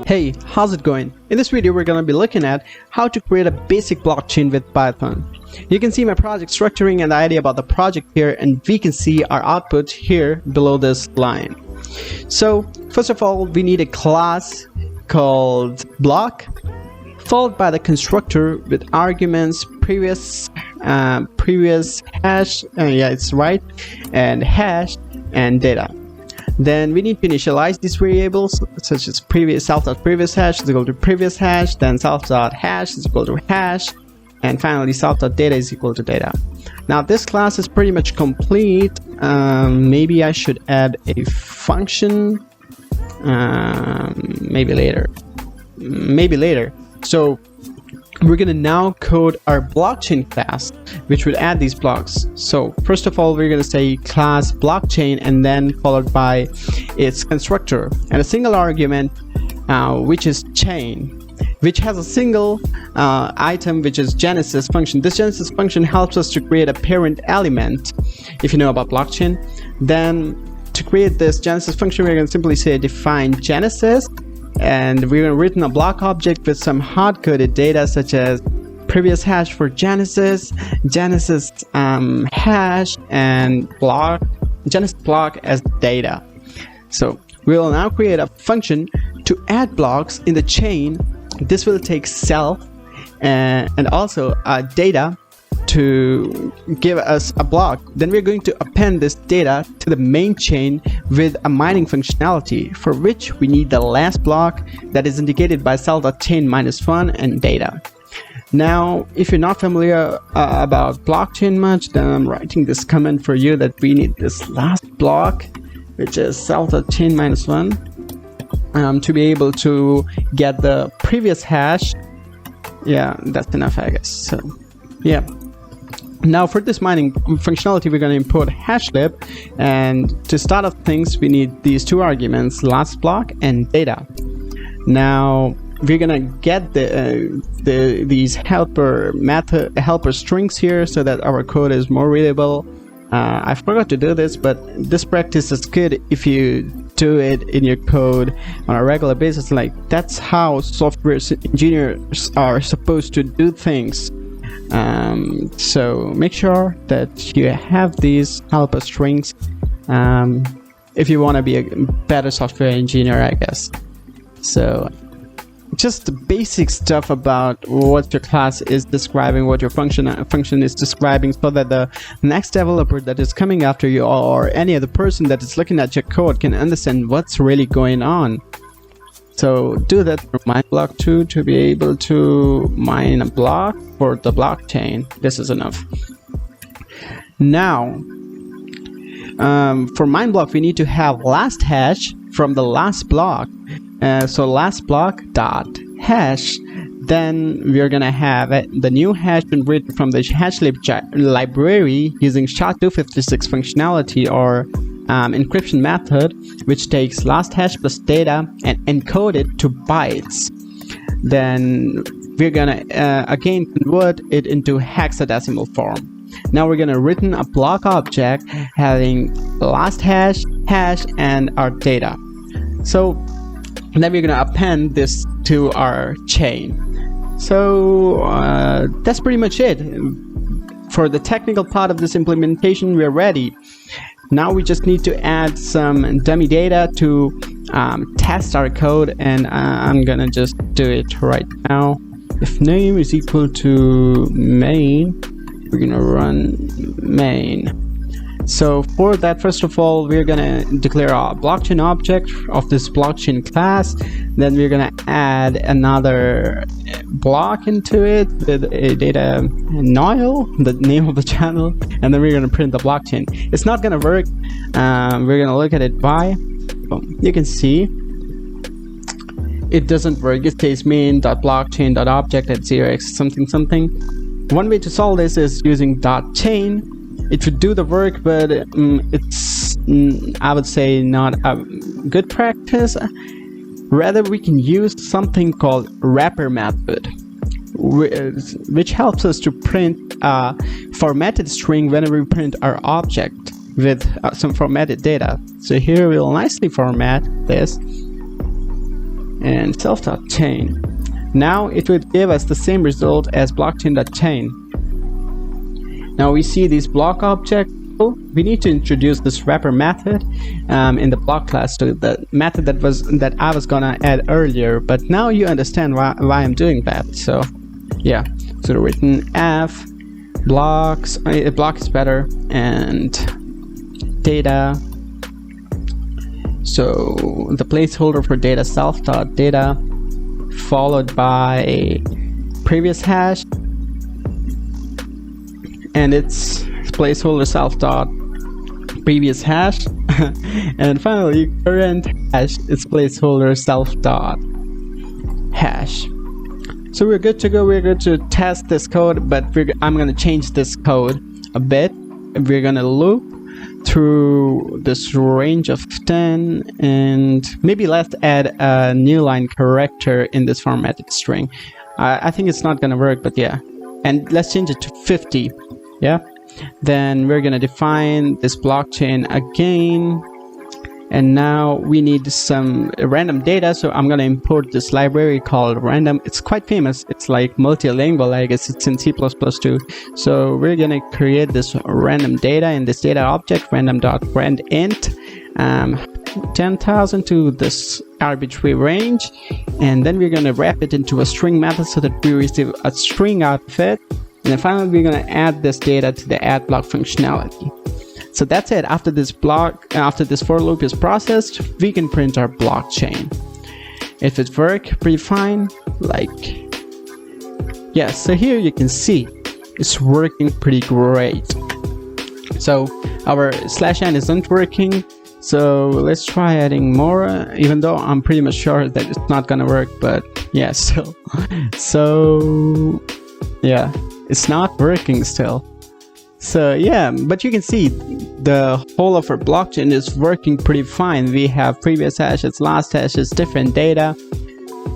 Hey, how's it going? In this video we're going to be looking at how to create a basic blockchain with Python. You can see my project structuring and the idea about the project here, and we can see our output here below this line. So first of all, we need a class called block, followed by the constructor with arguments previous hash, and hash and data. Then we need to initialize these variables, such as self.previous hash is equal to previous hash, then self.hash is equal to hash, and finally self.data is equal to data. Now this class is pretty much complete. Maybe I should add a function, maybe later. So we're gonna now code our blockchain class, which would add these blocks. So first of all, we're gonna say class blockchain, and then followed by its constructor and a single argument, which is chain, which has a single item, which is genesis function. This genesis function helps us to create a parent element. If you know about blockchain, then to create this genesis function, we're gonna simply say define genesis, and we're going to written a block object with some hard-coded data such as previous hash for genesis hash, and genesis block as data. So we will now create a function to add blocks in the chain. This will take self and also data to give us a block. Then we're going to append this data to the main chain with a mining functionality, for which we need the last block that is indicated by self.chain -1 and data. Now if you're not familiar about blockchain much, then I'm writing this comment for you that we need this last block, which is self.chain -1, to be able to get the previous hash. Yeah, that's enough, I guess. So yeah. Now for this mining functionality, we're going to import hashlib, and to start off things we need these two arguments, last block and data. Now we're going to get these helper strings here so that our code is more readable. I forgot to do this, but this practice is good if you do it in your code on a regular basis. Like, that's how software engineers are supposed to do things. So make sure that you have these helper strings if you want to be a better software engineer, I guess. So just the basic stuff about what your class is describing, what your function is describing, so that the next developer that is coming after you, or any other person that is looking at your code, can understand what's really going on. So do that for mine block 2 to be able to mine a block for the blockchain. This is enough. Now for mine block we need to have last hash from the last block. So last block dot hash. Then we're gonna have the new hash been written from the hashlib library using SHA-256 functionality, or encryption method, which takes last hash plus data and encode it to bytes. Then we're gonna again convert it into hexadecimal form. Now we're gonna written a block object having last hash, and our data. So then we're gonna append this to our chain. So that's pretty much it. For the technical part of this implementation, we're ready. Now we just need to add some dummy data to test our code, and I'm gonna just do it right now. If name is equal to main, we're gonna run main. So for that, first of all, we're gonna declare a blockchain object of this blockchain class. Then we're gonna add another block into it with a data Noyle, the name of the channel, and then we're gonna print the blockchain. It's not gonna work. We're gonna look at it by. You can see it doesn't work. It says main.blockchain.object at 0x something something. One way to solve this is using .chain. It would do the work, but it's, I would say, not a good practice. Rather, we can use something called wrapper method, which helps us to print a formatted string whenever we print our object with some formatted data. So here we'll nicely format this. and self.chain. Now it would give us the same result as blockchain.chain. Now we see these block object. We need to introduce this wrapper method in the block class, so the method that I was gonna add earlier, but now you understand why I'm doing that. So yeah, so written f blocks, block is better, and data. So the placeholder for data self.data followed by previous hash, and its placeholder self dot previous hash and finally current hash is placeholder self dot hash. So we're good to go. We're good to test this code, but I'm going to change this code a bit. We're going to loop through this range of 10, and maybe let's add a new line character in this formatted string. I think it's not going to work, but yeah, and let's change it to 50. Yeah, then we're going to define this blockchain again, and now we need some random data, so I'm going to import this library called random. It's quite famous. It's like multilingual. I guess it's in C++ too. So we're going to create this random data in this data object, random.randint 10,000 to this arbitrary range, and then we're going to wrap it into a string method so that we receive a string out of it. And then finally we're going to add this data to the add block functionality. So that's it. After this for loop is processed, we can print our blockchain. If it works pretty fine, like, yeah, so here you can see it's working pretty great. So our /n isn't working, so let's try adding more, even though I'm pretty much sure that it's not gonna work, but yeah, still. So yeah, it's not working still. So yeah, but you can see the whole of our blockchain is working pretty fine. We have previous hashes, last hashes, different data.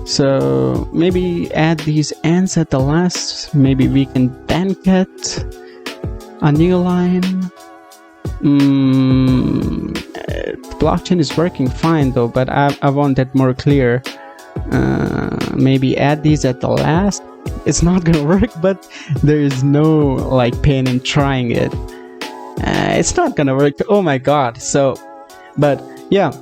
So maybe add these ends at the last. Maybe we can then get a new line. Blockchain is working fine though, but I want that more clear. Maybe add these at the last. It's not gonna work, but there is no like pain in trying it. It's not gonna work. Oh my god. So, but yeah,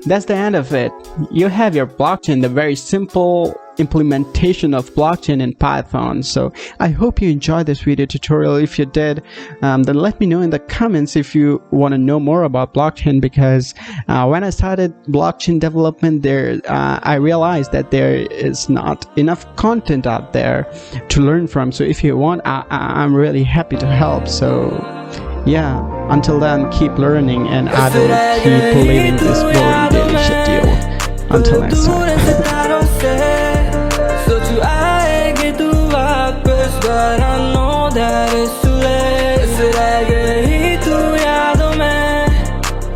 that's the end of it. You have your blockchain, the very simple implementation of blockchain in Python. So I hope you enjoyed this video tutorial. If you did, then let me know in the comments if you want to know more about blockchain, because when I started blockchain development I realized that there is not enough content out there to learn from. So if you want, I'm really happy to help. So yeah, until then, keep learning, and I will keep living this boring daily schedule. Until next time.